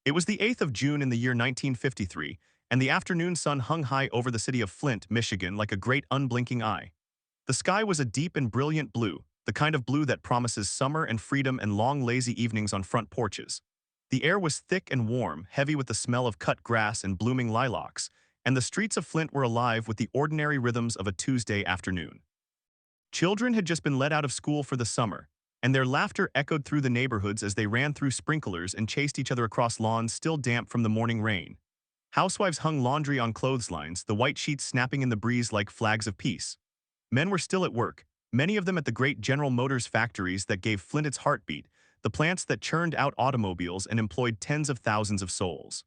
It was the 8th of June in the year 1953, and the afternoon sun hung high over the city of Flint, Michigan like a great unblinking eye. The sky was a deep and brilliant blue, the kind of blue that promises summer and freedom and long lazy evenings on front porches. The air was thick and warm, heavy with the smell of cut grass and blooming lilacs, and the streets of Flint were alive with the ordinary rhythms of a Tuesday afternoon. Children had just been let out of school for the summer, and their laughter echoed through the neighborhoods as they ran through sprinklers and chased each other across lawns still damp from the morning rain. Housewives hung laundry on clotheslines, the white sheets snapping in the breeze like flags of peace. Men were still at work, many of them at the great General Motors factories that gave Flint its heartbeat, the plants that churned out automobiles and employed tens of thousands of souls.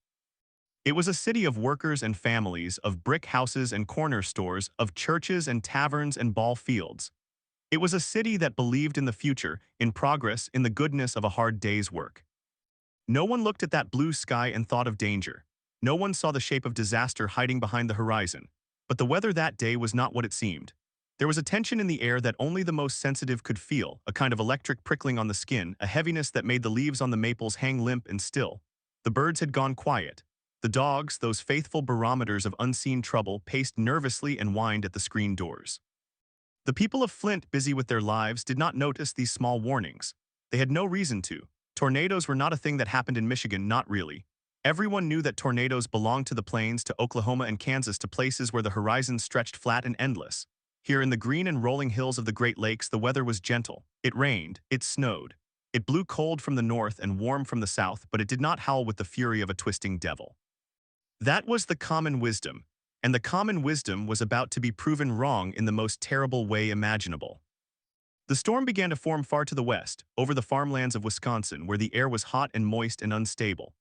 It was a city of workers and families, of brick houses and corner stores, of churches and taverns and ball fields. It was a city that believed in the future, in progress, in the goodness of a hard day's work. No one looked at that blue sky and thought of danger. No one saw the shape of disaster hiding behind the horizon. But the weather that day was not what it seemed. There was a tension in the air that only the most sensitive could feel, a kind of electric prickling on the skin, a heaviness that made the leaves on the maples hang limp and still. The birds had gone quiet. The dogs, those faithful barometers of unseen trouble, paced nervously and whined at the screen doors. The people of Flint, busy with their lives, did not notice these small warnings. They had no reason to. Tornadoes were not a thing that happened in Michigan, not really. Everyone knew that tornadoes belonged to the plains, to Oklahoma and Kansas, to places where the horizon stretched flat and endless. Here in the green and rolling hills of the Great Lakes, the weather was gentle. It rained, it snowed. It blew cold from the north and warm from the south, but it did not howl with the fury of a twisting devil. That was the common wisdom, and the common wisdom was about to be proven wrong in the most terrible way imaginable. The storm began to form far to the west, over the farmlands of Wisconsin, where the air was hot and moist and unstable.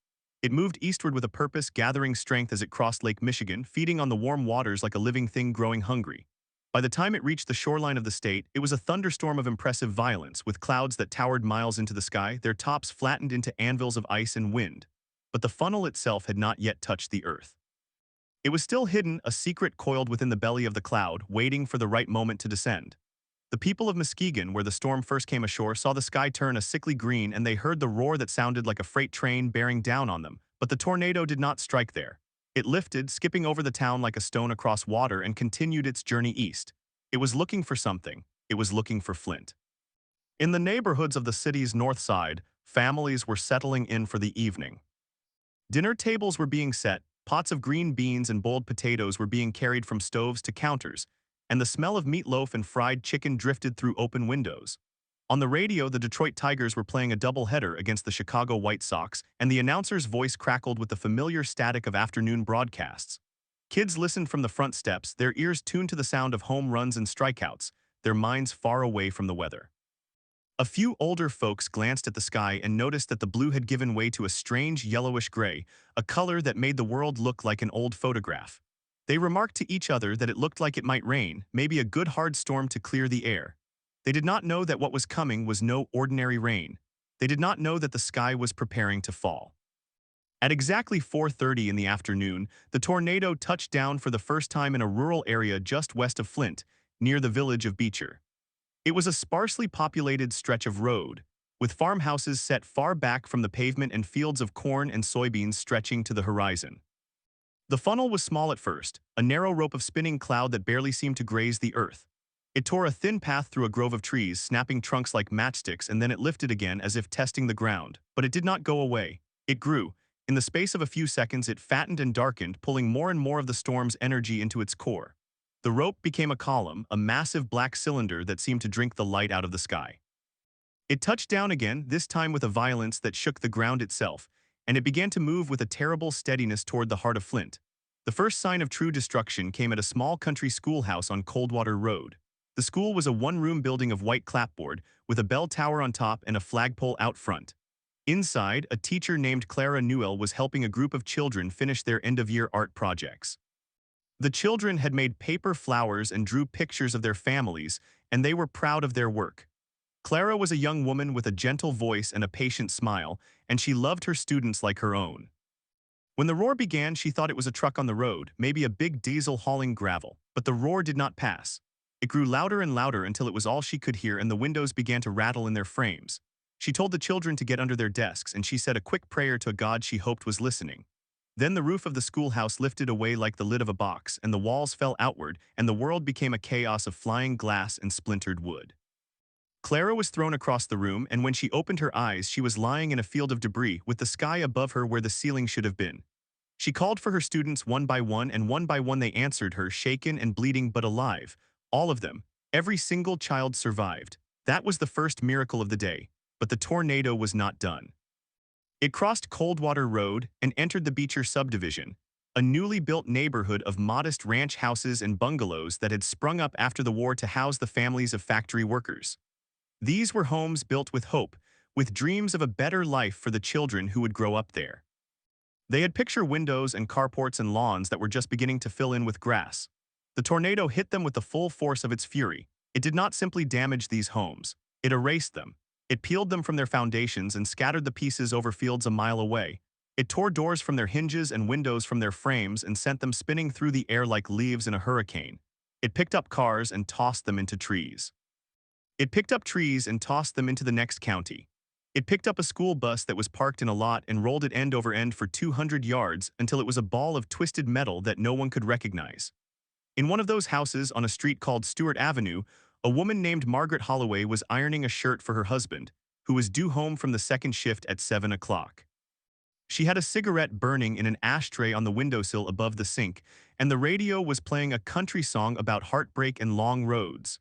It moved eastward with a purpose, gathering strength as it crossed Lake Michigan, feeding on the warm waters like a living thing growing hungry. By the time it reached the shoreline of the state, it was a thunderstorm of impressive violence, with clouds that towered miles into the sky, their tops flattened into anvils of ice and wind. But the funnel itself had not yet touched the earth. It was still hidden, a secret coiled within the belly of the cloud, waiting for the right moment to descend. The people of Muskegon, where the storm first came ashore, saw the sky turn a sickly green, and they heard the roar that sounded like a freight train bearing down on them. But the tornado did not strike there. It lifted, skipping over the town like a stone across water, and continued its journey east. It was looking for something. It was looking for Flint. In the neighborhoods of the city's north side, families were settling in for the evening. Dinner tables were being set, pots of green beans and boiled potatoes were being carried from stoves to counters, and the smell of meatloaf and fried chicken drifted through open windows. On the radio, the Detroit Tigers were playing a doubleheader against the Chicago White Sox, and the announcer's voice crackled with the familiar static of afternoon broadcasts. Kids listened from the front steps, their ears tuned to the sound of home runs and strikeouts, their minds far away from the weather. A few older folks glanced at the sky and noticed that the blue had given way to a strange yellowish gray, a color that made the world look like an old photograph. They remarked to each other that it looked like it might rain, maybe a good hard storm to clear the air. They did not know that what was coming was no ordinary rain. They did not know that the sky was preparing to fall. At exactly 4:30 in the afternoon, the tornado touched down for the first time in a rural area just west of Flint, near the village of Beecher. It was a sparsely populated stretch of road, with farmhouses set far back from the pavement and fields of corn and soybeans stretching to the horizon. The funnel was small at first, a narrow rope of spinning cloud that barely seemed to graze the earth. It tore a thin path through a grove of trees, snapping trunks like matchsticks, and then it lifted again as if testing the ground. But it did not go away. It grew. In the space of a few seconds, it fattened and darkened, pulling more and more of the storm's energy into its core. The rope became a column, a massive black cylinder that seemed to drink the light out of the sky. It touched down again, this time with a violence that shook the ground itself, and it began to move with a terrible steadiness toward the heart of Flint. The first sign of true destruction came at a small country schoolhouse on Coldwater Road. The school was a one-room building of white clapboard, with a bell tower on top and a flagpole out front. Inside, a teacher named Clara Newell was helping a group of children finish their end-of-year art projects. The children had made paper flowers and drew pictures of their families, and they were proud of their work. Clara was a young woman with a gentle voice and a patient smile, and she loved her students like her own. When the roar began, she thought it was a truck on the road, maybe a big diesel hauling gravel, but the roar did not pass. It grew louder and louder until it was all she could hear, and the windows began to rattle in their frames. She told the children to get under their desks, and she said a quick prayer to a God she hoped was listening. Then the roof of the schoolhouse lifted away like the lid of a box, and the walls fell outward, and the world became a chaos of flying glass and splintered wood. Clara was thrown across the room, and when she opened her eyes, she was lying in a field of debris with the sky above her where the ceiling should have been. She called for her students one by one, and one by one they answered her, shaken and bleeding but alive. All of them. Every single child survived. That was the first miracle of the day. But the tornado was not done. It crossed Coldwater Road and entered the Beecher subdivision, a newly built neighborhood of modest ranch houses and bungalows that had sprung up after the war to house the families of factory workers. These were homes built with hope, with dreams of a better life for the children who would grow up there. They had picture windows and carports and lawns that were just beginning to fill in with grass. The tornado hit them with the full force of its fury. It did not simply damage these homes. It erased them. It peeled them from their foundations and scattered the pieces over fields a mile away. It tore doors from their hinges and windows from their frames and sent them spinning through the air like leaves in a hurricane. It picked up cars and tossed them into trees. It picked up trees and tossed them into the next county. It picked up a school bus that was parked in a lot and rolled it end over end for 200 yards until it was a ball of twisted metal that no one could recognize. In one of those houses on a street called Stewart Avenue, a woman named Margaret Holloway was ironing a shirt for her husband, who was due home from the second shift at 7 o'clock. She had a cigarette burning in an ashtray on the windowsill above the sink, and the radio was playing a country song about heartbreak and long roads.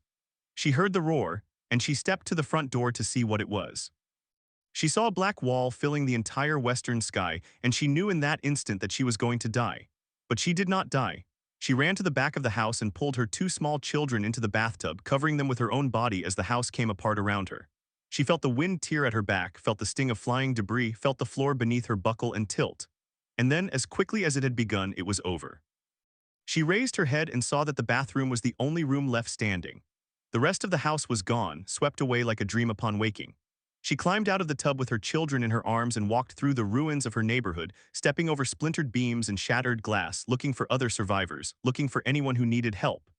She heard the roar, and she stepped to the front door to see what it was. She saw a black wall filling the entire western sky, and she knew in that instant that she was going to die. But she did not die. She ran to the back of the house and pulled her two small children into the bathtub, covering them with her own body as the house came apart around her. She felt the wind tear at her back, felt the sting of flying debris, felt the floor beneath her buckle and tilt. And then, as quickly as it had begun, it was over. She raised her head and saw that the bathroom was the only room left standing. The rest of the house was gone, swept away like a dream upon waking. She climbed out of the tub with her children in her arms and walked through the ruins of her neighborhood, stepping over splintered beams and shattered glass, looking for other survivors, looking for anyone who needed help.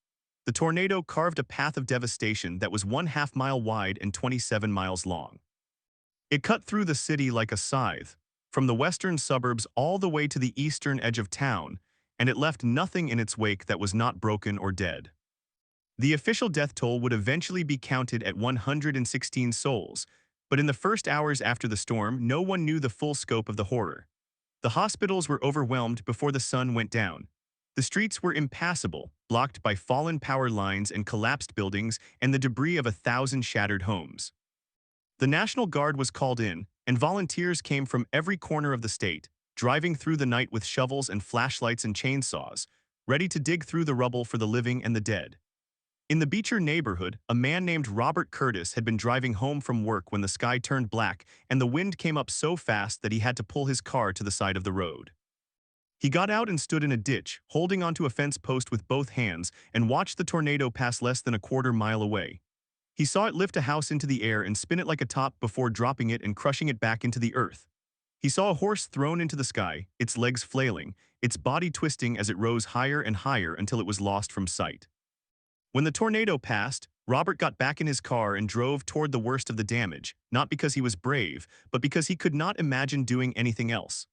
The tornado carved a path of devastation that was 1/2 mile wide and 27 miles long. It cut through the city like a scythe, from the western suburbs all the way to the eastern edge of town, and it left nothing in its wake that was not broken or dead. The official death toll would eventually be counted at 116 souls, but in the first hours after the storm, no one knew the full scope of the horror. The hospitals were overwhelmed before the sun went down. The streets were impassable, blocked by fallen power lines and collapsed buildings and the debris of 1,000 shattered homes. The National Guard was called in, and volunteers came from every corner of the state, driving through the night with shovels and flashlights and chainsaws, ready to dig through the rubble for the living and the dead. In the Beecher neighborhood, a man named Robert Curtis had been driving home from work when the sky turned black and the wind came up so fast that he had to pull his car to the side of the road. He got out and stood in a ditch, holding onto a fence post with both hands, and watched the tornado pass less than a quarter mile away. He saw it lift a house into the air and spin it like a top before dropping it and crushing it back into the earth. He saw a horse thrown into the sky, its legs flailing, its body twisting as it rose higher and higher until it was lost from sight. When the tornado passed, Robert got back in his car and drove toward the worst of the damage, not because he was brave, but because he could not imagine doing anything else.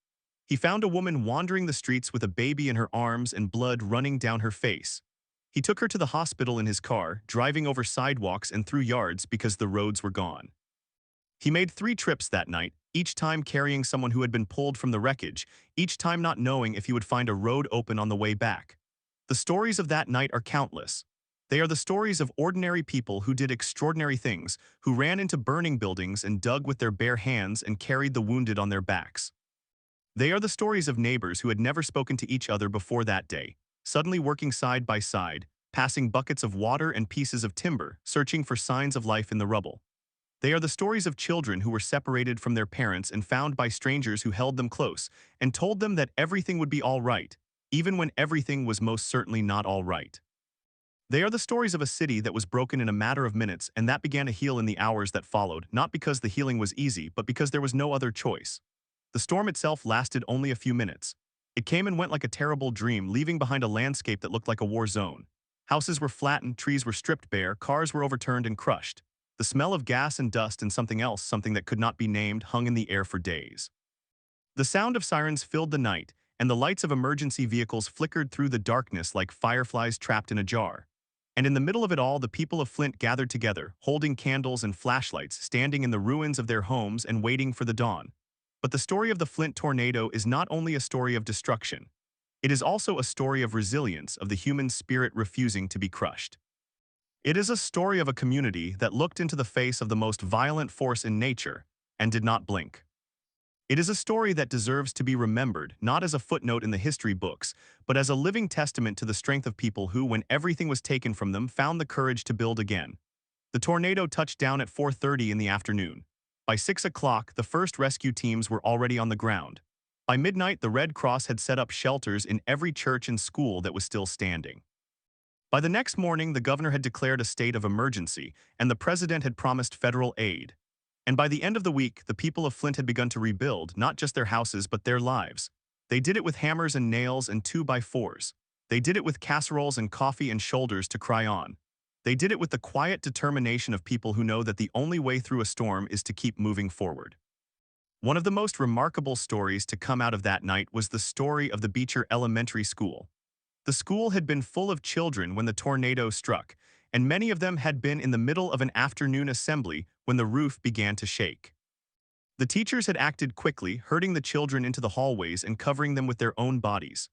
He found a woman wandering the streets with a baby in her arms and blood running down her face. He took her to the hospital in his car, driving over sidewalks and through yards because the roads were gone. He made 3 trips that night, each time carrying someone who had been pulled from the wreckage, each time not knowing if he would find a road open on the way back. The stories of that night are countless. They are the stories of ordinary people who did extraordinary things, who ran into burning buildings and dug with their bare hands and carried the wounded on their backs. They are the stories of neighbors who had never spoken to each other before that day, suddenly working side by side, passing buckets of water and pieces of timber, searching for signs of life in the rubble. They are the stories of children who were separated from their parents and found by strangers who held them close and told them that everything would be all right, even when everything was most certainly not all right. They are the stories of a city that was broken in a matter of minutes and that began to heal in the hours that followed, not because the healing was easy, but because there was no other choice. The storm itself lasted only a few minutes. It came and went like a terrible dream, leaving behind a landscape that looked like a war zone. Houses were flattened, trees were stripped bare, cars were overturned and crushed. The smell of gas and dust and something else, something that could not be named, hung in the air for days. The sound of sirens filled the night, and the lights of emergency vehicles flickered through the darkness like fireflies trapped in a jar. And in the middle of it all, the people of Flint gathered together, holding candles and flashlights, standing in the ruins of their homes and waiting for the dawn. But the story of the Flint tornado is not only a story of destruction. It is also a story of resilience, of the human spirit refusing to be crushed. It is a story of a community that looked into the face of the most violent force in nature and did not blink. It is a story that deserves to be remembered, not as a footnote in the history books, but as a living testament to the strength of people who, when everything was taken from them, found the courage to build again. The tornado touched down at 4:30 in the afternoon. By 6 o'clock, the first rescue teams were already on the ground. By midnight, the Red Cross had set up shelters in every church and school that was still standing. By the next morning, the governor had declared a state of emergency, and the president had promised federal aid. And by the end of the week, the people of Flint had begun to rebuild, not just their houses, but their lives. They did it with hammers and nails and 2x4s. They did it with casseroles and coffee and shoulders to cry on. They did it with the quiet determination of people who know that the only way through a storm is to keep moving forward. One of the most remarkable stories to come out of that night was the story of the Beecher Elementary School. The school had been full of children when the tornado struck, and many of them had been in the middle of an afternoon assembly when the roof began to shake. The teachers had acted quickly, herding the children into the hallways and covering them with their own bodies.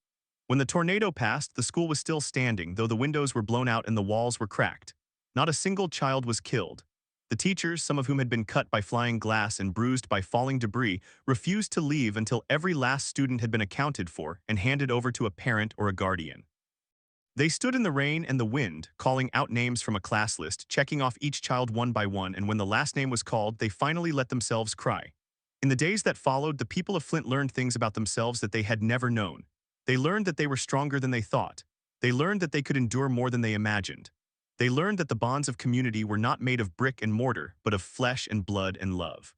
When the tornado passed, the school was still standing, though the windows were blown out and the walls were cracked. Not a single child was killed. The teachers, some of whom had been cut by flying glass and bruised by falling debris, refused to leave until every last student had been accounted for and handed over to a parent or a guardian. They stood in the rain and the wind, calling out names from a class list, checking off each child one by one, and when the last name was called, they finally let themselves cry. In the days that followed, the people of Flint learned things about themselves that they had never known. They learned that they were stronger than they thought. They learned that they could endure more than they imagined. They learned that the bonds of community were not made of brick and mortar, but of flesh and blood and love.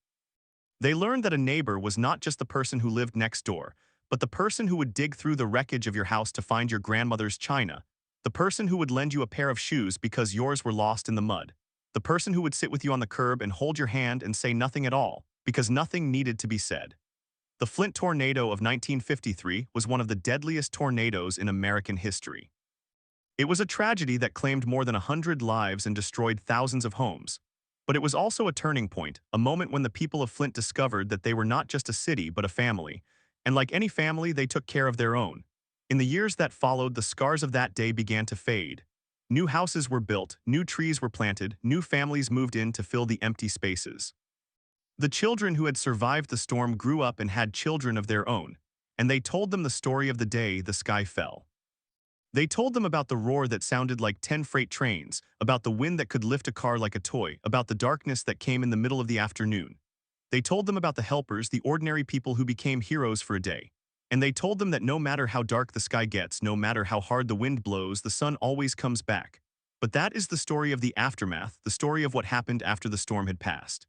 They learned that a neighbor was not just the person who lived next door, but the person who would dig through the wreckage of your house to find your grandmother's china, the person who would lend you a pair of shoes because yours were lost in the mud, the person who would sit with you on the curb and hold your hand and say nothing at all, because nothing needed to be said. The Flint tornado of 1953 was one of the deadliest tornadoes in American history. It was a tragedy that claimed more than 100 lives and destroyed thousands of homes. But it was also a turning point, a moment when the people of Flint discovered that they were not just a city but a family, and like any family, they took care of their own. In the years that followed, the scars of that day began to fade. New houses were built, new trees were planted, new families moved in to fill the empty spaces. The children who had survived the storm grew up and had children of their own, and they told them the story of the day the sky fell. They told them about the roar that sounded like 10 freight trains, about the wind that could lift a car like a toy, about the darkness that came in the middle of the afternoon. They told them about the helpers, the ordinary people who became heroes for a day. And they told them that no matter how dark the sky gets, no matter how hard the wind blows, the sun always comes back. But that is the story of the aftermath, the story of what happened after the storm had passed.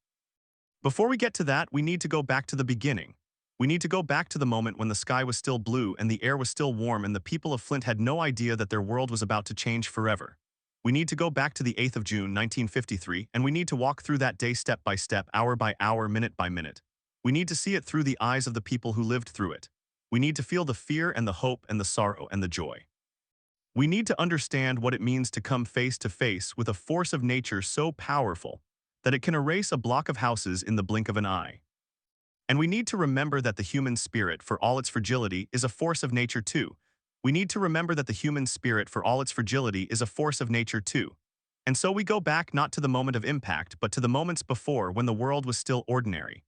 Before we get to that, we need to go back to the beginning. We need to go back to the moment when the sky was still blue and the air was still warm and the people of Flint had no idea that their world was about to change forever. We need to go back to the 8th of June, 1953, and we need to walk through that day step by step, hour by hour, minute by minute. We need to see it through the eyes of the people who lived through it. We need to feel the fear and the hope and the sorrow and the joy. We need to understand what it means to come face to face with a force of nature so powerful that it can erase a block of houses in the blink of an eye. And we need to remember that the human spirit, for all its fragility, is a force of nature too. We need to remember that the human spirit, for all its fragility, is a force of nature too. And so we go back not to the moment of impact, but to the moments before when the world was still ordinary.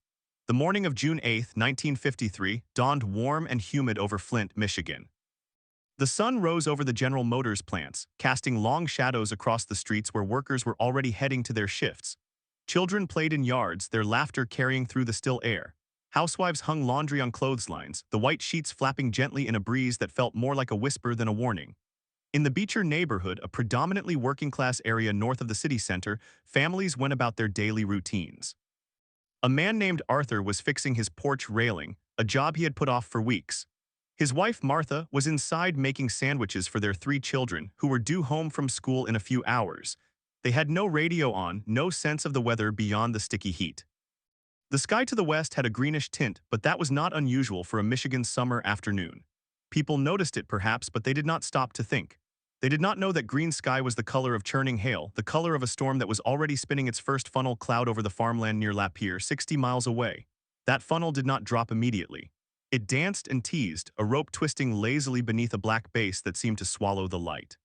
The morning of June 8, 1953, dawned warm and humid over Flint, Michigan. The sun rose over the General Motors plants, casting long shadows across the streets where workers were already heading to their shifts. Children played in yards, their laughter carrying through the still air. Housewives hung laundry on clotheslines, the white sheets flapping gently in a breeze that felt more like a whisper than a warning. In the Beecher neighborhood, a predominantly working-class area north of the city center, families went about their daily routines. A man named Arthur was fixing his porch railing, a job he had put off for weeks. His wife, Martha, was inside making sandwiches for their 3 children, who were due home from school in a few hours. They had no radio on, no sense of the weather beyond the sticky heat. The sky to the west had a greenish tint, but that was not unusual for a Michigan summer afternoon. People noticed it perhaps, but they did not stop to think. They did not know that green sky was the color of churning hail, the color of a storm that was already spinning its first funnel cloud over the farmland near Lapeer, 60 miles away. That funnel did not drop immediately. It danced and teased, a rope twisting lazily beneath a black base that seemed to swallow the light.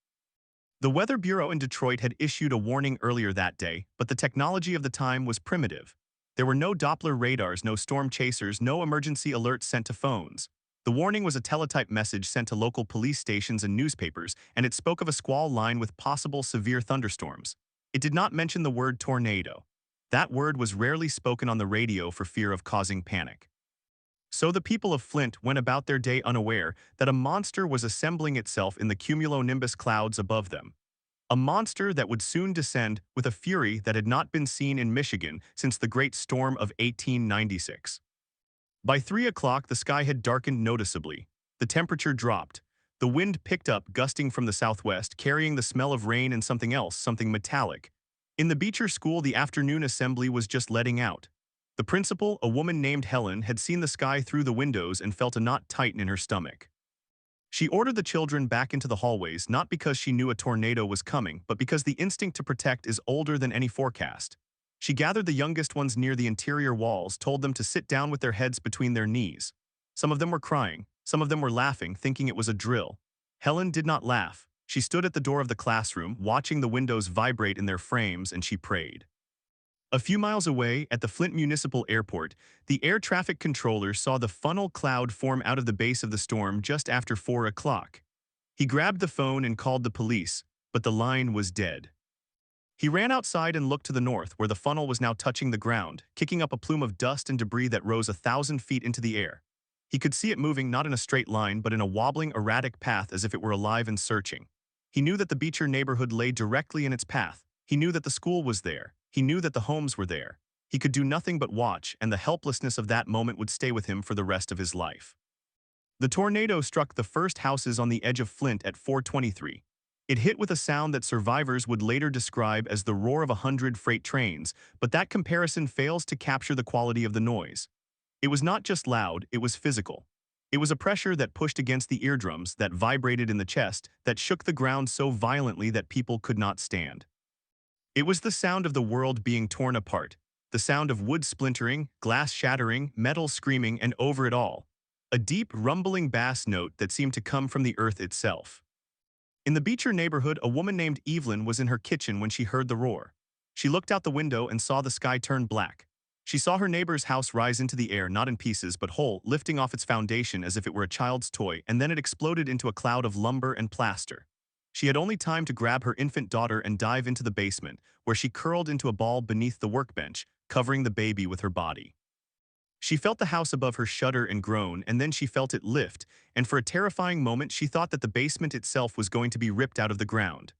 The Weather Bureau in Detroit had issued a warning earlier that day, but the technology of the time was primitive. There were no Doppler radars, no storm chasers, no emergency alerts sent to phones. The warning was a teletype message sent to local police stations and newspapers, and it spoke of a squall line with possible severe thunderstorms. It did not mention the word tornado. That word was rarely spoken on the radio for fear of causing panic. So the people of Flint went about their day unaware that a monster was assembling itself in the cumulonimbus clouds above them. A monster that would soon descend with a fury that had not been seen in Michigan since the Great Storm of 1896. By 3 o'clock, the sky had darkened noticeably. The temperature dropped. The wind picked up, gusting from the southwest, carrying the smell of rain and something else, something metallic. In the Beecher School, the afternoon assembly was just letting out. The principal, a woman named Helen, had seen the sky through the windows and felt a knot tighten in her stomach. She ordered the children back into the hallways, not because she knew a tornado was coming, but because the instinct to protect is older than any forecast. She gathered the youngest ones near the interior walls, told them to sit down with their heads between their knees. Some of them were crying, some of them were laughing, thinking it was a drill. Helen did not laugh. She stood at the door of the classroom, watching the windows vibrate in their frames, and she prayed. A few miles away, at the Flint Municipal Airport, the air traffic controller saw the funnel cloud form out of the base of the storm just after 4 o'clock. He grabbed the phone and called the police, but the line was dead. He ran outside and looked to the north, where the funnel was now touching the ground, kicking up a plume of dust and debris that rose 1,000 feet into the air. He could see it moving not in a straight line, but in a wobbling, erratic path as if it were alive and searching. He knew that the Beecher neighborhood lay directly in its path. He knew that the school was there. He knew that the homes were there. He could do nothing but watch, and the helplessness of that moment would stay with him for the rest of his life. The tornado struck the first houses on the edge of Flint at 4:23. It hit with a sound that survivors would later describe as the roar of 100 freight trains, but that comparison fails to capture the quality of the noise. It was not just loud, it was physical. It was a pressure that pushed against the eardrums, that vibrated in the chest, that shook the ground so violently that people could not stand. It was the sound of the world being torn apart, the sound of wood splintering, glass shattering, metal screaming, and over it all, a deep, rumbling bass note that seemed to come from the earth itself. In the Beecher neighborhood, a woman named Evelyn was in her kitchen when she heard the roar. She looked out the window and saw the sky turn black. She saw her neighbor's house rise into the air, not in pieces, but whole, lifting off its foundation as if it were a child's toy, and then it exploded into a cloud of lumber and plaster. She had only time to grab her infant daughter and dive into the basement, where she curled into a ball beneath the workbench, covering the baby with her body. She felt the house above her shudder and groan, and then she felt it lift, and for a terrifying moment she thought that the basement itself was going to be ripped out of the ground.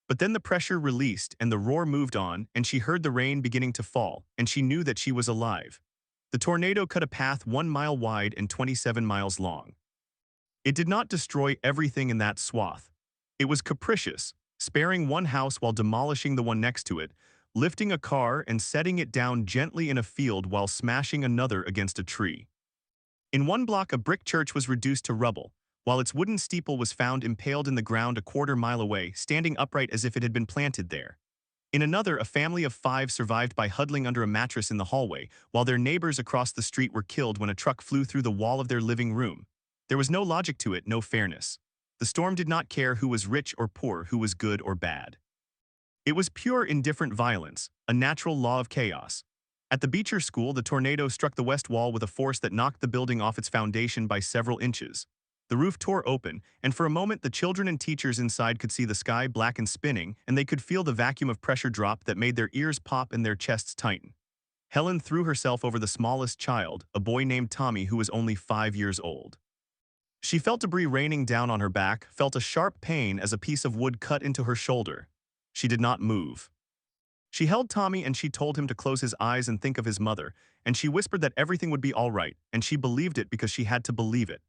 But then the pressure released, and the roar moved on, and she heard the rain beginning to fall, and she knew that she was alive. The tornado cut a path 1 mile wide and 27 miles long. It did not destroy everything in that swath. It was capricious, sparing one house while demolishing the one next to it, lifting a car and setting it down gently in a field while smashing another against a tree. In one block, a brick church was reduced to rubble, while its wooden steeple was found impaled in the ground a quarter-mile away, standing upright as if it had been planted there. In another, a family of 5 survived by huddling under a mattress in the hallway, while their neighbors across the street were killed when a truck flew through the wall of their living room. There was no logic to it, no fairness. The storm did not care who was rich or poor, who was good or bad. It was pure indifferent violence, a natural law of chaos. At the Beecher School, the tornado struck the west wall with a force that knocked the building off its foundation by several inches. The roof tore open, and for a moment the children and teachers inside could see the sky black and spinning, and they could feel the vacuum of pressure drop that made their ears pop and their chests tighten. Helen threw herself over the smallest child, a boy named Tommy who was only 5 years old. She felt debris raining down on her back, felt a sharp pain as a piece of wood cut into her shoulder. She did not move. She held Tommy and she told him to close his eyes and think of his mother, and she whispered that everything would be all right, and she believed it because she had to believe it.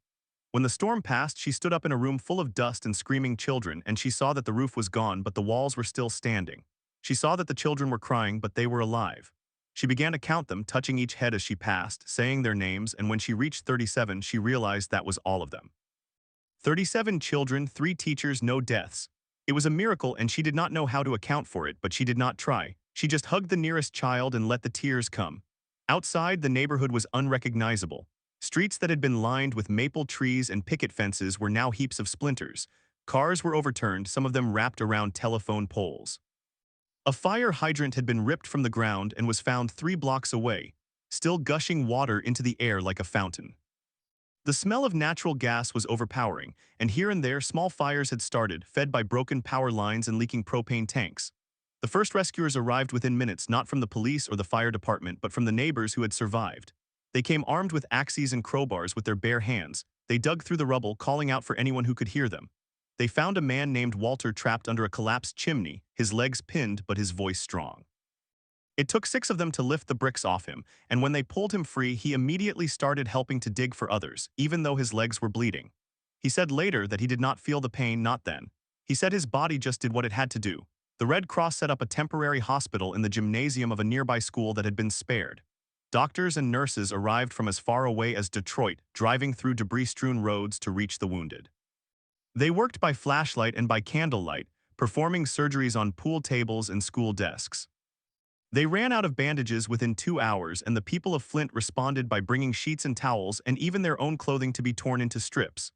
When the storm passed, she stood up in a room full of dust and screaming children, and she saw that the roof was gone but the walls were still standing. She saw that the children were crying, but they were alive. She began to count them, touching each head as she passed, saying their names, and when she reached 37, she realized that was all of them. 37 children, 3 teachers, no deaths. It was a miracle and she did not know how to account for it, but she did not try. She just hugged the nearest child and let the tears come. Outside, the neighborhood was unrecognizable. Streets that had been lined with maple trees and picket fences were now heaps of splinters. Cars were overturned, some of them wrapped around telephone poles. A fire hydrant had been ripped from the ground and was found 3 blocks away, still gushing water into the air like a fountain. The smell of natural gas was overpowering, and here and there small fires had started, fed by broken power lines and leaking propane tanks. The first rescuers arrived within minutes, not from the police or the fire department, but from the neighbors who had survived. They came armed with axes and crowbars with their bare hands. They dug through the rubble, calling out for anyone who could hear them. They found a man named Walter trapped under a collapsed chimney, his legs pinned but his voice strong. It took 6 of them to lift the bricks off him, and when they pulled him free, he immediately started helping to dig for others, even though his legs were bleeding. He said later that he did not feel the pain, not then. He said his body just did what it had to do. The Red Cross set up a temporary hospital in the gymnasium of a nearby school that had been spared. Doctors and nurses arrived from as far away as Detroit, driving through debris-strewn roads to reach the wounded. They worked by flashlight and by candlelight, performing surgeries on pool tables and school desks. They ran out of bandages within 2 hours, and the people of Flint responded by bringing sheets and towels and even their own clothing to be torn into strips.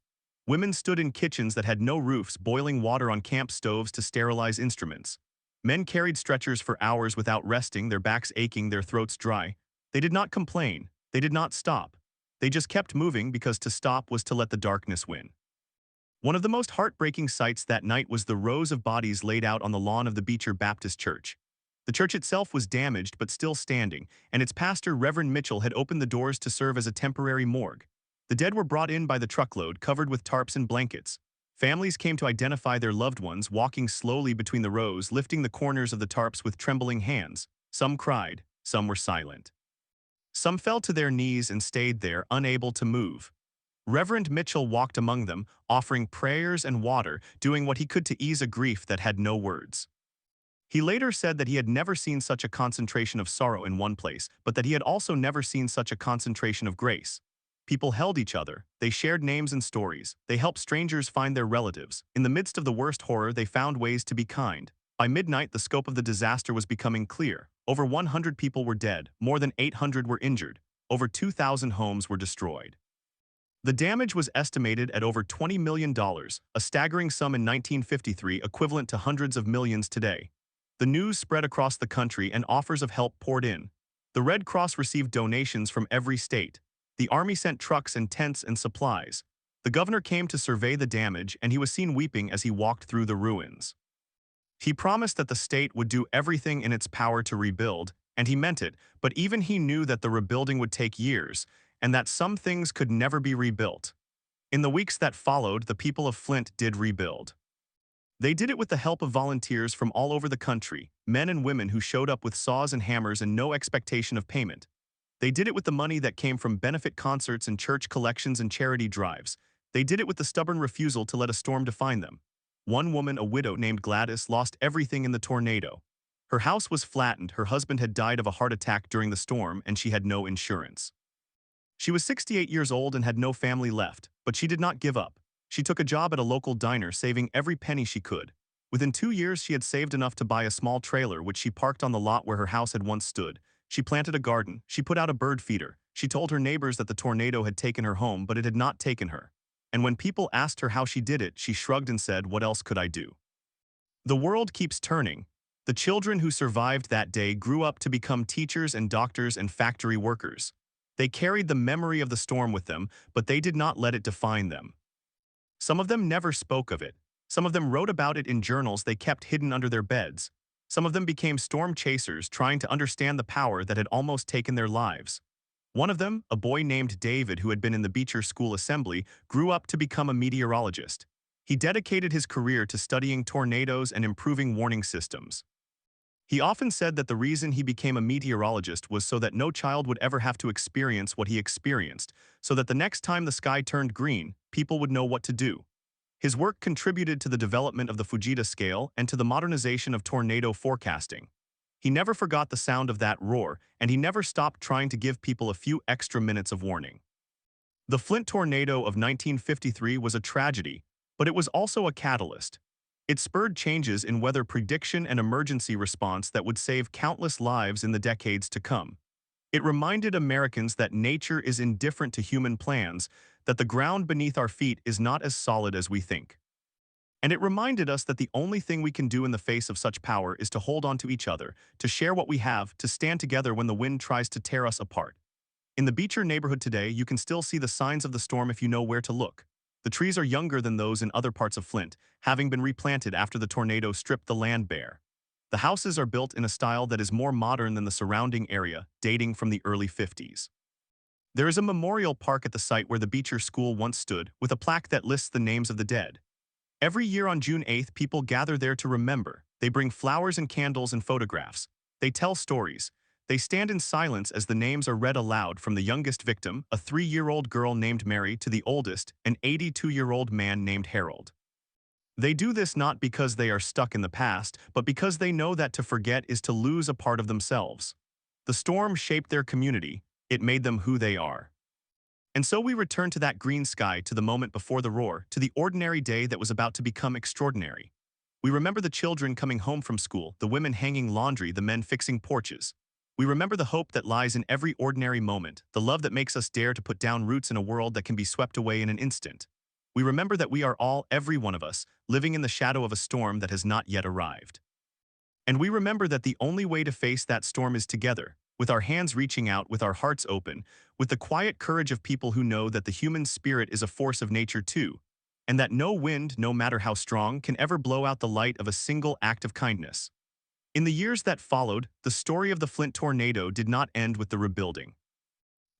Women stood in kitchens that had no roofs, boiling water on camp stoves to sterilize instruments. Men carried stretchers for hours without resting, their backs aching, their throats dry. They did not complain. They did not stop. They just kept moving because to stop was to let the darkness win. One of the most heartbreaking sights that night was the rows of bodies laid out on the lawn of the Beecher Baptist Church. The church itself was damaged but still standing, and its pastor, Reverend Mitchell, had opened the doors to serve as a temporary morgue. The dead were brought in by the truckload, covered with tarps and blankets. Families came to identify their loved ones, walking slowly between the rows, lifting the corners of the tarps with trembling hands. Some cried, some were silent. Some fell to their knees and stayed there, unable to move. Reverend Mitchell walked among them, offering prayers and water, doing what he could to ease a grief that had no words. He later said that he had never seen such a concentration of sorrow in one place, but that he had also never seen such a concentration of grace. People held each other, they shared names and stories, they helped strangers find their relatives. In the midst of the worst horror, they found ways to be kind. By midnight, the scope of the disaster was becoming clear. Over 100 people were dead, more than 800 were injured, over 2,000 homes were destroyed. The damage was estimated at over $20 million, a staggering sum in 1953 equivalent to hundreds of millions today. The news spread across the country and offers of help poured in. The Red Cross received donations from every state. The Army sent trucks and tents and supplies. The governor came to survey the damage, and he was seen weeping as he walked through the ruins. He promised that the state would do everything in its power to rebuild, and he meant it, but even he knew that the rebuilding would take years, and that some things could never be rebuilt. In the weeks that followed, the people of Flint did rebuild. They did it with the help of volunteers from all over the country, men and women who showed up with saws and hammers and no expectation of payment. They did it with the money that came from benefit concerts and church collections and charity drives. They did it with the stubborn refusal to let a storm define them. One woman, a widow named Gladys, lost everything in the tornado. Her house was flattened, her husband had died of a heart attack during the storm, and she had no insurance. She was 68 years old and had no family left, but she did not give up. She took a job at a local diner, saving every penny she could. Within 2 years, she had saved enough to buy a small trailer, which she parked on the lot where her house had once stood. She planted a garden. She put out a bird feeder. She told her neighbors that the tornado had taken her home, but it had not taken her. And when people asked her how she did it, she shrugged and said, "What else could I do?" The world keeps turning. The children who survived that day grew up to become teachers and doctors and factory workers. They carried the memory of the storm with them, but they did not let it define them. Some of them never spoke of it. Some of them wrote about it in journals they kept hidden under their beds. Some of them became storm chasers, trying to understand the power that had almost taken their lives. One of them, a boy named David who had been in the Beecher School Assembly, grew up to become a meteorologist. He dedicated his career to studying tornadoes and improving warning systems. He often said that the reason he became a meteorologist was so that no child would ever have to experience what he experienced, so that the next time the sky turned green, people would know what to do. His work contributed to the development of the Fujita scale and to the modernization of tornado forecasting. He never forgot the sound of that roar, and he never stopped trying to give people a few extra minutes of warning. The Flint tornado of 1953 was a tragedy, but it was also a catalyst. It spurred changes in weather prediction and emergency response that would save countless lives in the decades to come. It reminded Americans that nature is indifferent to human plans, that the ground beneath our feet is not as solid as we think. And it reminded us that the only thing we can do in the face of such power is to hold on to each other, to share what we have, to stand together when the wind tries to tear us apart. In the Beecher neighborhood today, you can still see the signs of the storm if you know where to look. The trees are younger than those in other parts of Flint, having been replanted after the tornado stripped the land bare. The houses are built in a style that is more modern than the surrounding area, dating from the early 50s. There is a memorial park at the site where the Beecher School once stood, with a plaque that lists the names of the dead. Every year on June 8th, people gather there to remember. They bring flowers and candles and photographs. They tell stories. They stand in silence as the names are read aloud, from the youngest victim, a 3-year-old girl named Mary, to the oldest, an 82-year-old man named Harold. They do this not because they are stuck in the past, but because they know that to forget is to lose a part of themselves. The storm shaped their community. It made them who they are. And so we return to that green sky, to the moment before the roar, to the ordinary day that was about to become extraordinary. We remember the children coming home from school, the women hanging laundry, the men fixing porches. We remember the hope that lies in every ordinary moment, the love that makes us dare to put down roots in a world that can be swept away in an instant. We remember that we are all, every one of us, living in the shadow of a storm that has not yet arrived. And we remember that the only way to face that storm is together, with our hands reaching out, with our hearts open, with the quiet courage of people who know that the human spirit is a force of nature too, and that no wind, no matter how strong, can ever blow out the light of a single act of kindness. In the years that followed, the story of the Flint tornado did not end with the rebuilding.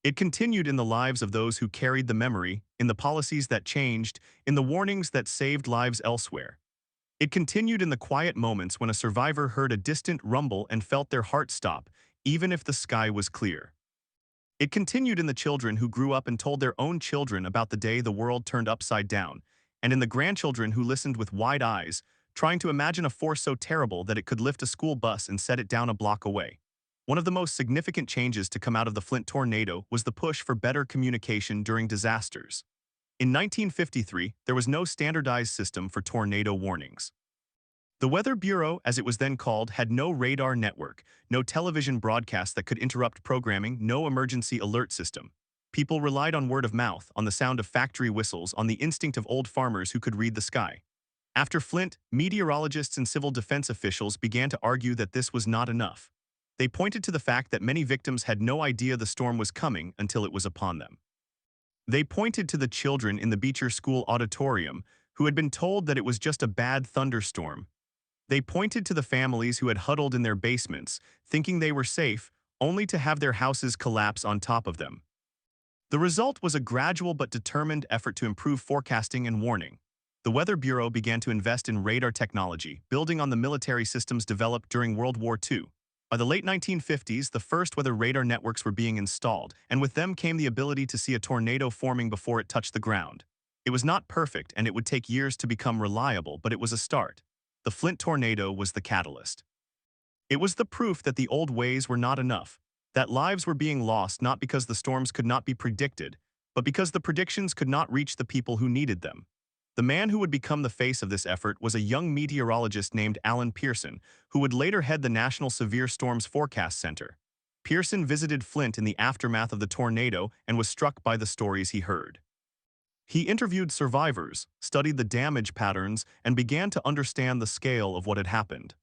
It continued in the lives of those who carried the memory, in the policies that changed, in the warnings that saved lives elsewhere. It continued in the quiet moments when a survivor heard a distant rumble and felt their heart stop, even if the sky was clear. It continued in the children who grew up and told their own children about the day the world turned upside down, and in the grandchildren who listened with wide eyes, trying to imagine a force so terrible that it could lift a school bus and set it down a block away. One of the most significant changes to come out of the Flint tornado was the push for better communication during disasters. In 1953, there was no standardized system for tornado warnings. The Weather Bureau, as it was then called, had no radar network, no television broadcast that could interrupt programming, no emergency alert system. People relied on word of mouth, on the sound of factory whistles, on the instinct of old farmers who could read the sky. After Flint, meteorologists and civil defense officials began to argue that this was not enough. They pointed to the fact that many victims had no idea the storm was coming until it was upon them. They pointed to the children in the Beecher School auditorium who had been told that it was just a bad thunderstorm. They pointed to the families who had huddled in their basements, thinking they were safe, only to have their houses collapse on top of them. The result was a gradual but determined effort to improve forecasting and warning. The Weather Bureau began to invest in radar technology, building on the military systems developed during World War II. By the late 1950s, the first weather radar networks were being installed, and with them came the ability to see a tornado forming before it touched the ground. It was not perfect, and it would take years to become reliable, but it was a start. The Flint tornado was the catalyst. It was the proof that the old ways were not enough, that lives were being lost not because the storms could not be predicted, but because the predictions could not reach the people who needed them. The man who would become the face of this effort was a young meteorologist named Alan Pearson, who would later head the National Severe Storms Forecast Center. Pearson visited Flint in the aftermath of the tornado and was struck by the stories he heard. He interviewed survivors, studied the damage patterns, and began to understand the scale of what had happened.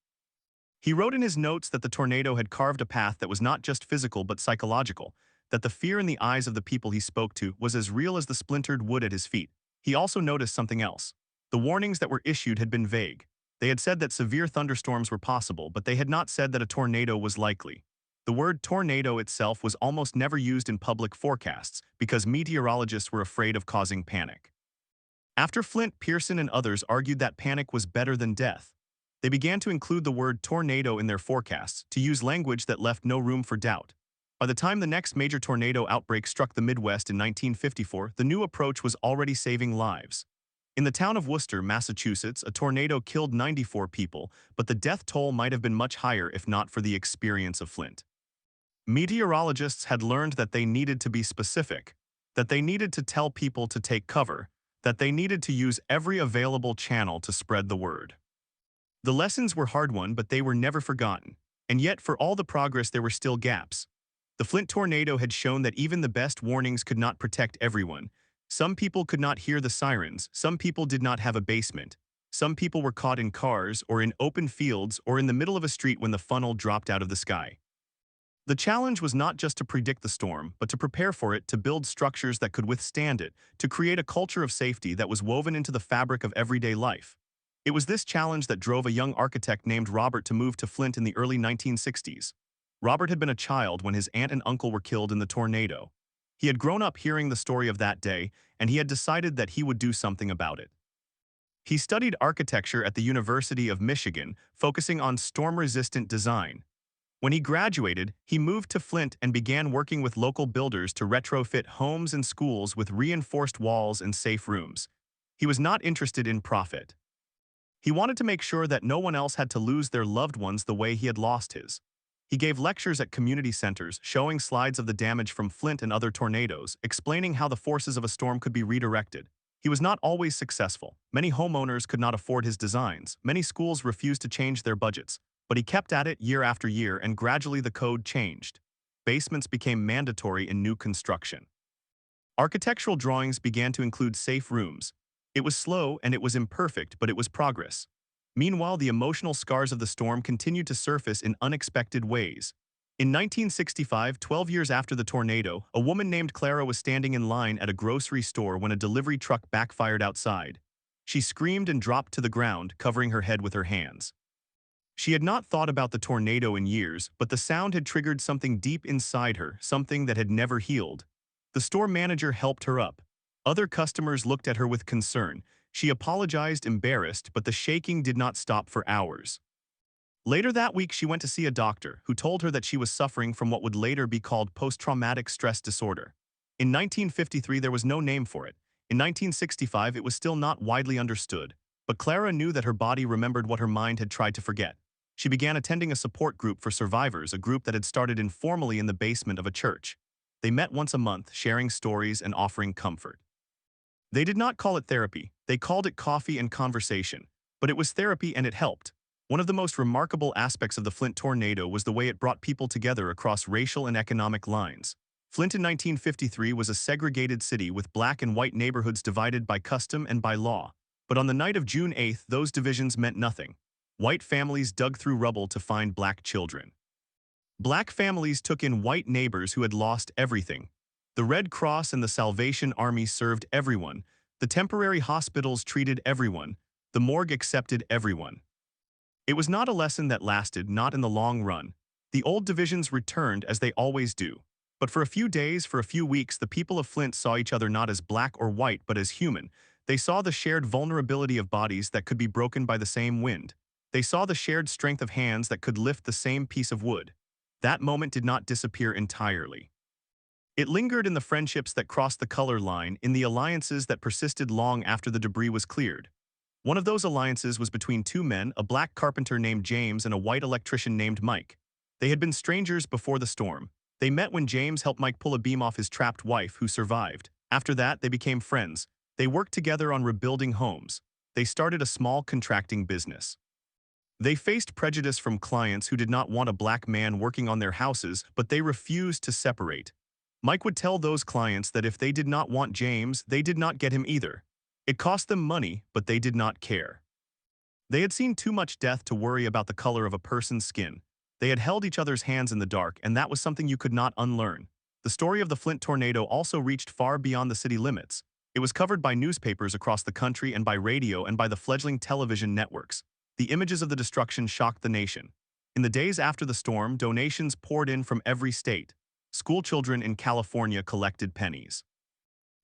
He wrote in his notes that the tornado had carved a path that was not just physical but psychological, that the fear in the eyes of the people he spoke to was as real as the splintered wood at his feet. He also noticed something else. The warnings that were issued had been vague. They had said that severe thunderstorms were possible, but they had not said that a tornado was likely. The word tornado itself was almost never used in public forecasts because meteorologists were afraid of causing panic. After Flint, Pearson and others argued that panic was better than death. They began to include the word tornado in their forecasts, to use language that left no room for doubt. By the time the next major tornado outbreak struck the Midwest in 1954, the new approach was already saving lives. In the town of Worcester, Massachusetts, a tornado killed 94 people, but the death toll might have been much higher if not for the experience of Flint. Meteorologists had learned that they needed to be specific, that they needed to tell people to take cover, that they needed to use every available channel to spread the word. The lessons were hard-won, but they were never forgotten. And yet, for all the progress, there were still gaps. The Flint tornado had shown that even the best warnings could not protect everyone. Some people could not hear the sirens, some people did not have a basement. Some people were caught in cars, or in open fields, or in the middle of a street when the funnel dropped out of the sky. The challenge was not just to predict the storm, but to prepare for it, to build structures that could withstand it, to create a culture of safety that was woven into the fabric of everyday life. It was this challenge that drove a young architect named Robert to move to Flint in the early 1960s. Robert had been a child when his aunt and uncle were killed in the tornado. He had grown up hearing the story of that day, and he had decided that he would do something about it. He studied architecture at the University of Michigan, focusing on storm-resistant design. When he graduated, he moved to Flint and began working with local builders to retrofit homes and schools with reinforced walls and safe rooms. He was not interested in profit. He wanted to make sure that no one else had to lose their loved ones the way he had lost his. He gave lectures at community centers, showing slides of the damage from Flint and other tornadoes, explaining how the forces of a storm could be redirected. He was not always successful. Many homeowners could not afford his designs. Many schools refused to change their budgets. But he kept at it year after year, and gradually the code changed. Basements became mandatory in new construction. Architectural drawings began to include safe rooms. It was slow and it was imperfect, but it was progress. Meanwhile, the emotional scars of the storm continued to surface in unexpected ways. In 1965, 12 years after the tornado, a woman named Clara was standing in line at a grocery store when a delivery truck backfired outside. She screamed and dropped to the ground, covering her head with her hands. She had not thought about the tornado in years, but the sound had triggered something deep inside her, something that had never healed. The store manager helped her up. Other customers looked at her with concern. She apologized, embarrassed, but the shaking did not stop for hours. Later that week, she went to see a doctor, who told her that she was suffering from what would later be called post-traumatic stress disorder. In 1953, there was no name for it. In 1965, it was still not widely understood. But Clara knew that her body remembered what her mind had tried to forget. She began attending a support group for survivors, a group that had started informally in the basement of a church. They met once a month, sharing stories and offering comfort. They did not call it therapy. They called it coffee and conversation. But it was therapy and it helped. One of the most remarkable aspects of the Flint tornado was the way it brought people together across racial and economic lines. Flint in 1953 was a segregated city with black and white neighborhoods divided by custom and by law. But on the night of June 8th, those divisions meant nothing. White families dug through rubble to find black children. Black families took in white neighbors who had lost everything. The Red Cross and the Salvation Army served everyone. The temporary hospitals treated everyone. The morgue accepted everyone. It was not a lesson that lasted, not in the long run. The old divisions returned as they always do. But for a few days, for a few weeks, the people of Flint saw each other not as black or white, but as human. They saw the shared vulnerability of bodies that could be broken by the same wind. They saw the shared strength of hands that could lift the same piece of wood. That moment did not disappear entirely. It lingered in the friendships that crossed the color line, in the alliances that persisted long after the debris was cleared. One of those alliances was between two men, a black carpenter named James and a white electrician named Mike. They had been strangers before the storm. They met when James helped Mike pull a beam off his trapped wife, who survived. After that, they became friends. They worked together on rebuilding homes. They started a small contracting business. They faced prejudice from clients who did not want a black man working on their houses, but they refused to separate. Mike would tell those clients that if they did not want James, they did not get him either. It cost them money, but they did not care. They had seen too much death to worry about the color of a person's skin. They had held each other's hands in the dark, and that was something you could not unlearn. The story of the Flint tornado also reached far beyond the city limits. It was covered by newspapers across the country and by radio and by the fledgling television networks. The images of the destruction shocked the nation. In the days after the storm, donations poured in from every state. School children in California collected pennies.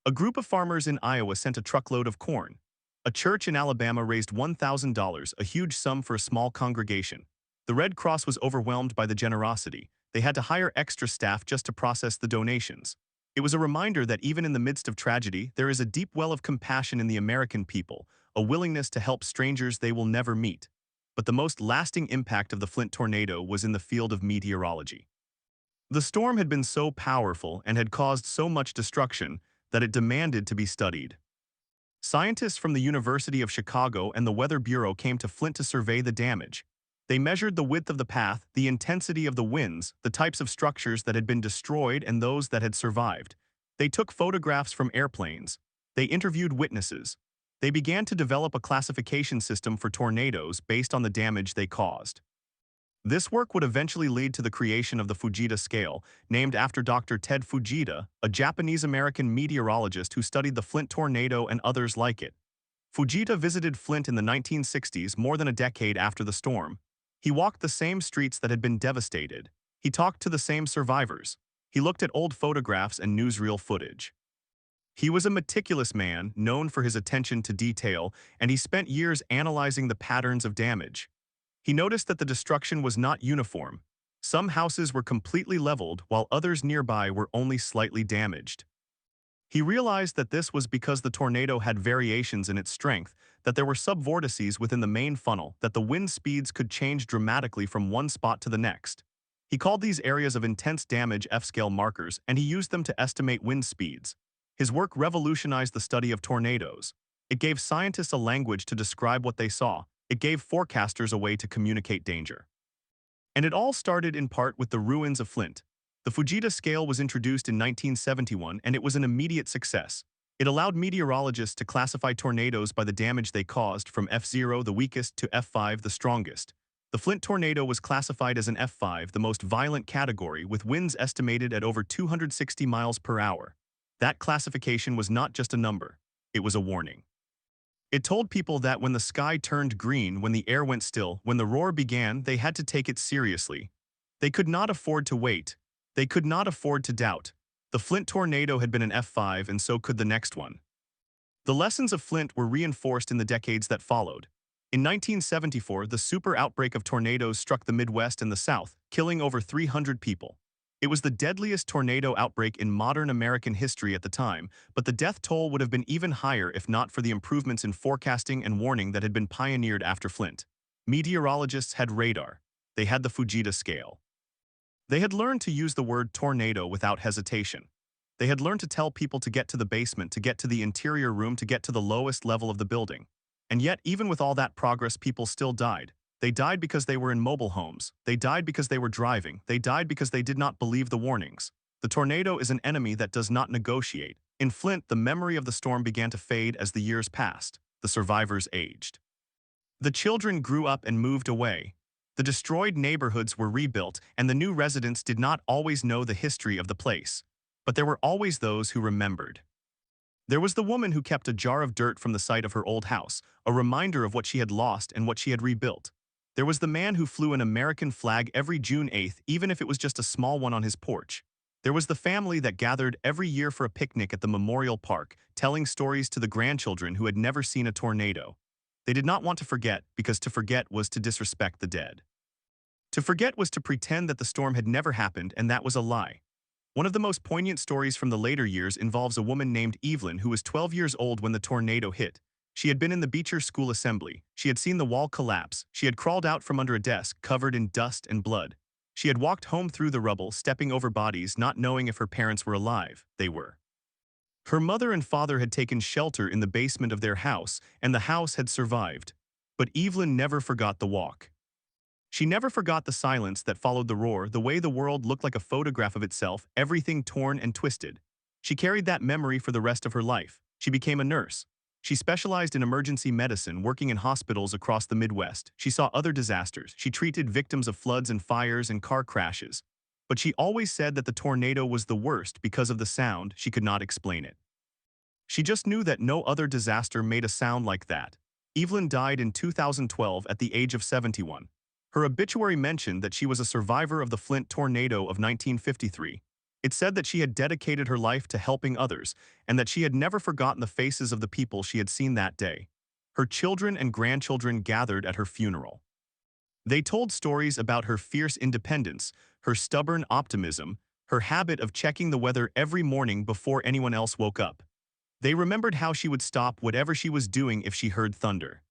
A group of farmers in Iowa sent a truckload of corn. A church in Alabama raised $1,000, a huge sum for a small congregation. The Red Cross was overwhelmed by the generosity. They had to hire extra staff just to process the donations. It was a reminder that even in the midst of tragedy, there is a deep well of compassion in the American people, a willingness to help strangers they will never meet. But the most lasting impact of the Flint tornado was in the field of meteorology. The storm had been so powerful and had caused so much destruction that it demanded to be studied. Scientists from the University of Chicago and the Weather Bureau came to Flint to survey the damage. They measured the width of the path, the intensity of the winds, the types of structures that had been destroyed and those that had survived. They took photographs from airplanes. They interviewed witnesses. They began to develop a classification system for tornadoes based on the damage they caused. This work would eventually lead to the creation of the Fujita scale, named after Dr. Ted Fujita, a Japanese-American meteorologist who studied the Flint tornado and others like it. Fujita visited Flint in the 1960s, more than a decade after the storm. He walked the same streets that had been devastated. He talked to the same survivors. He looked at old photographs and newsreel footage. He was a meticulous man, known for his attention to detail, and he spent years analyzing the patterns of damage. He noticed that the destruction was not uniform. Some houses were completely leveled, while others nearby were only slightly damaged. He realized that this was because the tornado had variations in its strength, that there were subvortices within the main funnel, that the wind speeds could change dramatically from one spot to the next. He called these areas of intense damage F-scale markers, and he used them to estimate wind speeds. His work revolutionized the study of tornadoes. It gave scientists a language to describe what they saw. It gave forecasters a way to communicate danger. And it all started in part with the ruins of Flint. The Fujita scale was introduced in 1971, and it was an immediate success. It allowed meteorologists to classify tornadoes by the damage they caused, from F0, the weakest, to F5, the strongest. The Flint tornado was classified as an F5, the most violent category, with winds estimated at over 260 miles per hour. That classification was not just a number. It was a warning. It told people that when the sky turned green, when the air went still, when the roar began, they had to take it seriously. They could not afford to wait. They could not afford to doubt. The Flint tornado had been an F5, and so could the next one. The lessons of Flint were reinforced in the decades that followed. In 1974, the super outbreak of tornadoes struck the Midwest and the South, killing over 300 people. It was the deadliest tornado outbreak in modern American history at the time, but the death toll would have been even higher if not for the improvements in forecasting and warning that had been pioneered after Flint. Meteorologists had radar. They had the Fujita scale. They had learned to use the word tornado without hesitation. They had learned to tell people to get to the basement, to get to the interior room, to get to the lowest level of the building. And yet, even with all that progress, people still died. They died because they were in mobile homes. They died because they were driving. They died because they did not believe the warnings. The tornado is an enemy that does not negotiate. In Flint, the memory of the storm began to fade as the years passed. The survivors aged. The children grew up and moved away. The destroyed neighborhoods were rebuilt, and the new residents did not always know the history of the place. But there were always those who remembered. There was the woman who kept a jar of dirt from the site of her old house, a reminder of what she had lost and what she had rebuilt. There was the man who flew an American flag every June 8th, even if it was just a small one on his porch. There was the family that gathered every year for a picnic at the memorial park, telling stories to the grandchildren who had never seen a tornado. They did not want to forget, because to forget was to disrespect the dead. To forget was to pretend that the storm had never happened, and that was a lie. One of the most poignant stories from the later years involves a woman named Evelyn who was 12 years old when the tornado hit. She had been in the Beecher School assembly. She had seen the wall collapse. She had crawled out from under a desk covered in dust and blood. She had walked home through the rubble, stepping over bodies, not knowing if her parents were alive. They were. Her mother and father had taken shelter in the basement of their house, and the house had survived. But Evelyn never forgot the walk. She never forgot the silence that followed the roar, the way the world looked like a photograph of itself, everything torn and twisted. She carried that memory for the rest of her life. She became a nurse. She specialized in emergency medicine, working in hospitals across the Midwest. She saw other disasters. She treated victims of floods and fires and car crashes. But she always said that the tornado was the worst because of the sound. She could not explain it. She just knew that no other disaster made a sound like that. Evelyn died in 2012 at the age of 71. Her obituary mentioned that she was a survivor of the Flint tornado of 1953. It said that she had dedicated her life to helping others, and that she had never forgotten the faces of the people she had seen that day. Her children and grandchildren gathered at her funeral. They told stories about her fierce independence, her stubborn optimism, her habit of checking the weather every morning before anyone else woke up. They remembered how she would stop whatever she was doing if she heard thunder.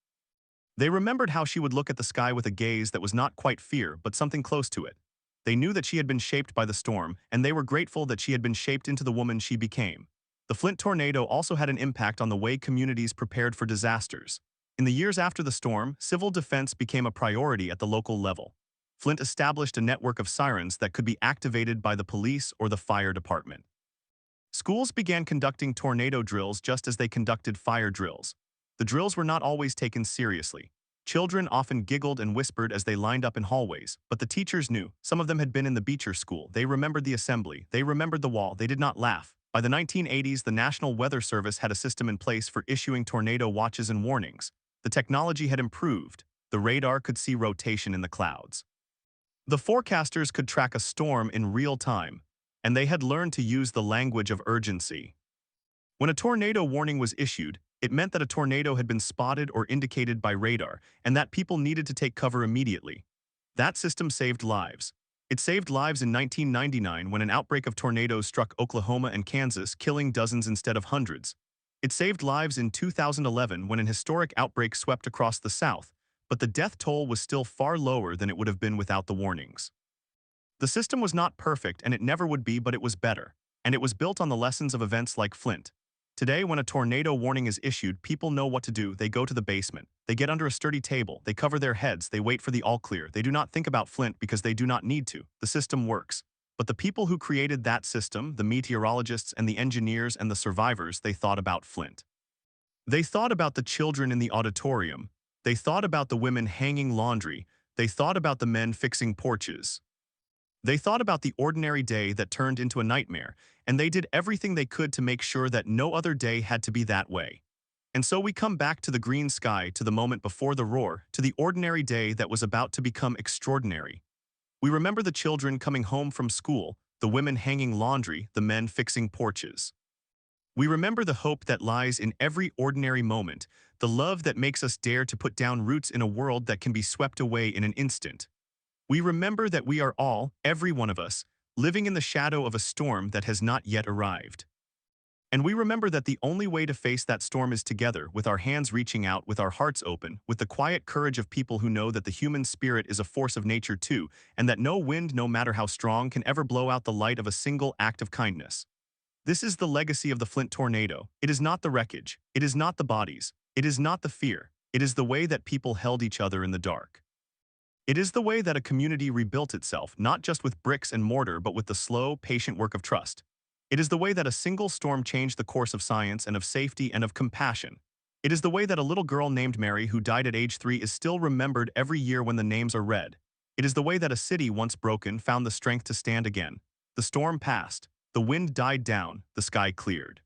They remembered how she would look at the sky with a gaze that was not quite fear, but something close to it. They knew that she had been shaped by the storm, and they were grateful that she had been shaped into the woman she became. The Flint tornado also had an impact on the way communities prepared for disasters. In the years after the storm, civil defense became a priority at the local level. Flint established a network of sirens that could be activated by the police or the fire department. Schools began conducting tornado drills just as they conducted fire drills. The drills were not always taken seriously. Children often giggled and whispered as they lined up in hallways, but the teachers knew. Some of them had been in the Beecher School. They remembered the assembly. They remembered the wall. They did not laugh. By the 1980s, the National Weather Service had a system in place for issuing tornado watches and warnings. The technology had improved. The radar could see rotation in the clouds. The forecasters could track a storm in real time, and they had learned to use the language of urgency. When a tornado warning was issued, it meant that a tornado had been spotted or indicated by radar, and that people needed to take cover immediately. That system saved lives. It saved lives in 1999 when an outbreak of tornadoes struck Oklahoma and Kansas, killing dozens instead of hundreds. It saved lives in 2011 when an historic outbreak swept across the South, but the death toll was still far lower than it would have been without the warnings. The system was not perfect, and it never would be, but it was better, and it was built on the lessons of events like Flint. Today, when a tornado warning is issued, people know what to do. They go to the basement. They get under a sturdy table. They cover their heads. They wait for the all clear. They do not think about Flint because they do not need to. The system works. But the people who created that system, the meteorologists and the engineers and the survivors, they thought about Flint. They thought about the children in the auditorium. They thought about the women hanging laundry. They thought about the men fixing porches. They thought about the ordinary day that turned into a nightmare, and they did everything they could to make sure that no other day had to be that way. And so we come back to the green sky, to the moment before the roar, to the ordinary day that was about to become extraordinary. We remember the children coming home from school, the women hanging laundry, the men fixing porches. We remember the hope that lies in every ordinary moment, the love that makes us dare to put down roots in a world that can be swept away in an instant. We remember that we are all, every one of us, living in the shadow of a storm that has not yet arrived. And we remember that the only way to face that storm is together, with our hands reaching out, with our hearts open, with the quiet courage of people who know that the human spirit is a force of nature too, and that no wind, no matter how strong, can ever blow out the light of a single act of kindness. This is the legacy of the Flint tornado. It is not the wreckage. It is not the bodies. It is not the fear. It is the way that people held each other in the dark. It is the way that a community rebuilt itself, not just with bricks and mortar, but with the slow, patient work of trust. It is the way that a single storm changed the course of science and of safety and of compassion. It is the way that a little girl named Mary, who died at age 3, is still remembered every year when the names are read. It is the way that a city once broken found the strength to stand again. The storm passed. The wind died down. The sky cleared.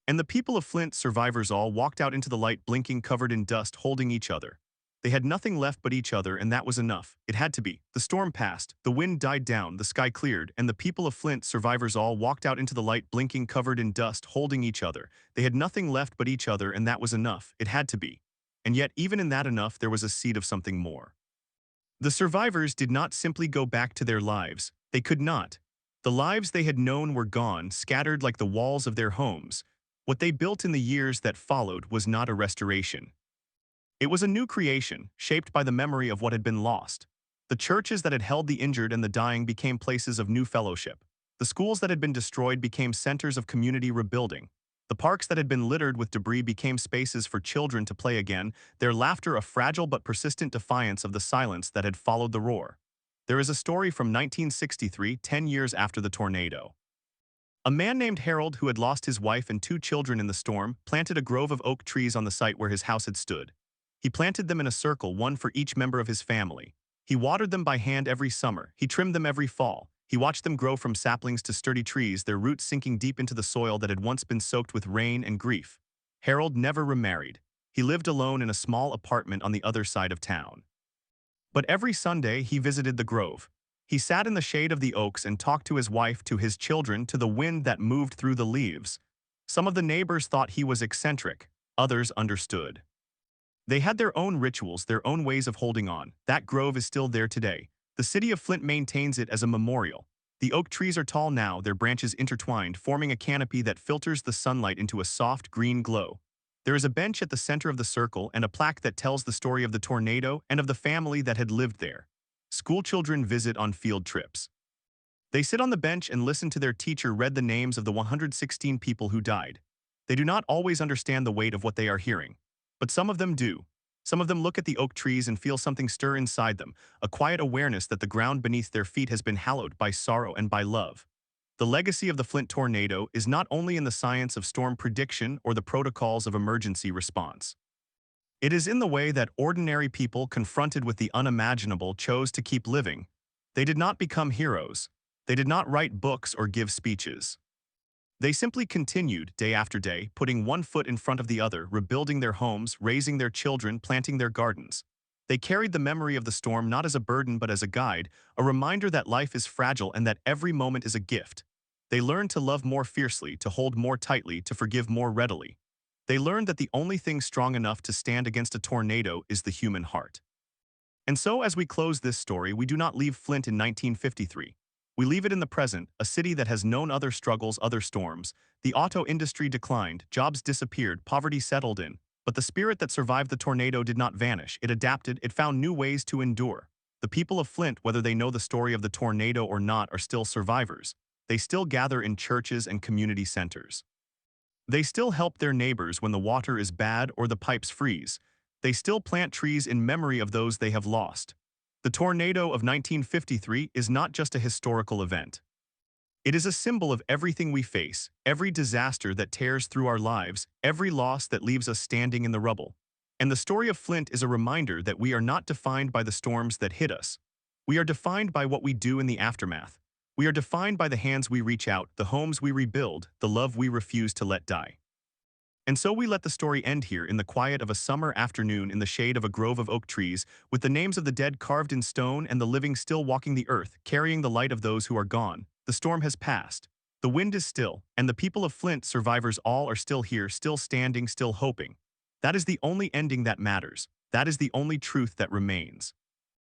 And the people of Flint, survivors all, walked out into the light, blinking, covered in dust, holding each other. They had nothing left but each other, and that was enough. It had to be. The storm passed, the wind died down, the sky cleared, and the people of Flint, survivors all, walked out into the light, blinking, covered in dust, holding each other. They had nothing left but each other, and that was enough. It had to be. And yet, even in that enough, there was a seed of something more. The survivors did not simply go back to their lives. They could not. The lives they had known were gone, scattered like the walls of their homes. What they built in the years that followed was not a restoration. It was a new creation, shaped by the memory of what had been lost. The churches that had held the injured and the dying became places of new fellowship. The schools that had been destroyed became centers of community rebuilding. The parks that had been littered with debris became spaces for children to play again, their laughter a fragile but persistent defiance of the silence that had followed the roar. There is a story from 1963, 10 years after the tornado. A man named Harold, who had lost his wife and 2 children in the storm, planted a grove of oak trees on the site where his house had stood. He planted them in a circle, one for each member of his family. He watered them by hand every summer. He trimmed them every fall. He watched them grow from saplings to sturdy trees, their roots sinking deep into the soil that had once been soaked with rain and grief. Harold never remarried. He lived alone in a small apartment on the other side of town. But every Sunday he visited the grove. He sat in the shade of the oaks and talked to his wife, to his children, to the wind that moved through the leaves. Some of the neighbors thought he was eccentric. Others understood. They had their own rituals, their own ways of holding on. That grove is still there today. The city of Flint maintains it as a memorial. The oak trees are tall now, their branches intertwined, forming a canopy that filters the sunlight into a soft green glow. There is a bench at the center of the circle and a plaque that tells the story of the tornado and of the family that had lived there. School children visit on field trips. They sit on the bench and listen to their teacher read the names of the 116 people who died. They do not always understand the weight of what they are hearing. But some of them do. Some of them look at the oak trees and feel something stir inside them, a quiet awareness that the ground beneath their feet has been hallowed by sorrow and by love. The legacy of the Flint tornado is not only in the science of storm prediction or the protocols of emergency response. It is in the way that ordinary people confronted with the unimaginable chose to keep living. They did not become heroes. They did not write books or give speeches. They simply continued, day after day, putting one foot in front of the other, rebuilding their homes, raising their children, planting their gardens. They carried the memory of the storm not as a burden but as a guide, a reminder that life is fragile and that every moment is a gift. They learned to love more fiercely, to hold more tightly, to forgive more readily. They learned that the only thing strong enough to stand against a tornado is the human heart. And so, as we close this story, we do not leave Flint in 1953. We leave it in the present, a city that has known other struggles, other storms. The auto industry declined, jobs disappeared, poverty settled in. But the spirit that survived the tornado did not vanish. It adapted, it found new ways to endure. The people of Flint, whether they know the story of the tornado or not, are still survivors. They still gather in churches and community centers. They still help their neighbors when the water is bad or the pipes freeze. They still plant trees in memory of those they have lost. The tornado of 1953 is not just a historical event. It is a symbol of everything we face, every disaster that tears through our lives, every loss that leaves us standing in the rubble. And the story of Flint is a reminder that we are not defined by the storms that hit us. We are defined by what we do in the aftermath. We are defined by the hands we reach out, the homes we rebuild, the love we refuse to let die. And so we let the story end here in the quiet of a summer afternoon in the shade of a grove of oak trees, with the names of the dead carved in stone and the living still walking the earth, carrying the light of those who are gone. The storm has passed. The wind is still, and the people of Flint, survivors all, are still here, still standing, still hoping. That is the only ending that matters. That is the only truth that remains.